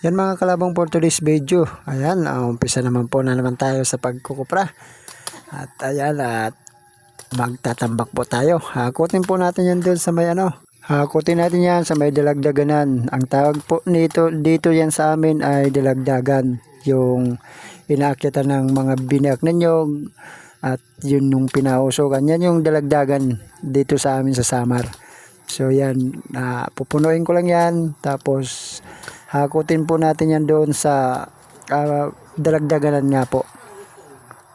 Yan mga kalabong, for today's video. Ayan, umpisa naman po na naman tayo sa pagkukupra. At ayan, at magtatambak po tayo. Hakutin po natin yan doon sa may Hakutin natin yan sa may dalagdaganan. Ang tawag po dito yan sa amin ay dalagdagan. Yung inaakyatan ng mga binak na nyog. At yun nung pinausokan. Yan yung dalagdagan dito sa amin sa Samar. So yan, pupunuin ko lang yan. Tapos hakutin po natin yan doon sa dalagdaganan nga po.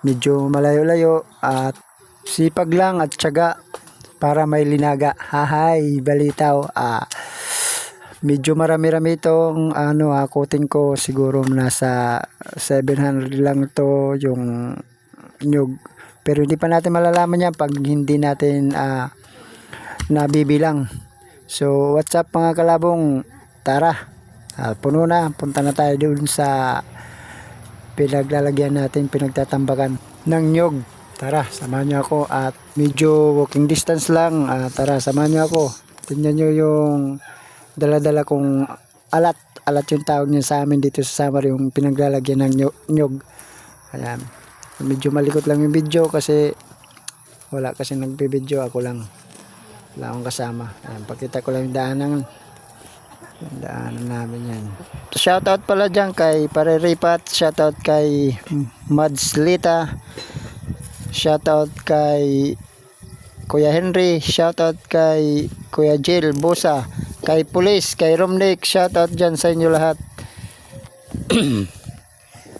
Medyo malayo-layo at sipag lang at tiyaga para may linaga. Hahay, balitaw. Medyo marami-rami itong hakutin ko. Siguro nasa 700 lang to yung nyug. Pero hindi pa natin malalaman yan pag hindi natin nabibilang. So what's up mga kalabong, tara. Puno na, punta na tayo doon sa pinaglalagyan natin, pinagtatambakan ng nyog. Tara, samahan niyo ako at medyo walking distance lang. Tara, samahan niyo ako. Tingnan niyo yung dala-dala kong alat. Alat yung tawag niya sa amin dito sa Samar, yung pinaglalagyan ng nyog. Ayan. Medyo malikot lang yung video kasi wala kasi nagbibideo, ako lang. Wala akong kasama. Ayan, pakita ko lang yung daanan namin yan. Shoutout pala dyan kay Pareripat, shoutout kay Mads Lita, shoutout kay Kuya Henry, shoutout kay Kuya Jill Bosa, kay Police, kay Romnick, shoutout dyan sa inyo lahat.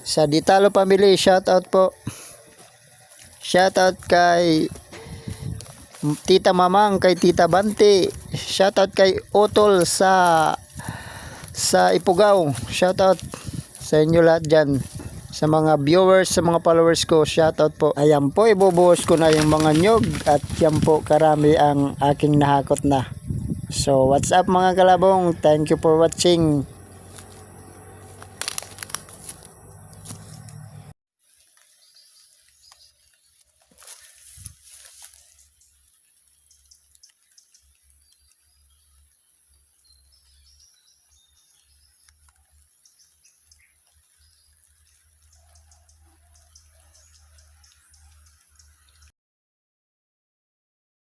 Sa Ditalo family, shoutout po. Shoutout kay Tita Mamang, kay Tita Banti, shoutout kay Otol sa Ipugaw, shoutout sa inyo lahat dyan, sa mga viewers, sa mga followers ko, shoutout po. Ayan po, ibubuhos ko na yung mga nyog at yan po karami ang aking nahakot na. So what's up mga kalabong, thank you for watching.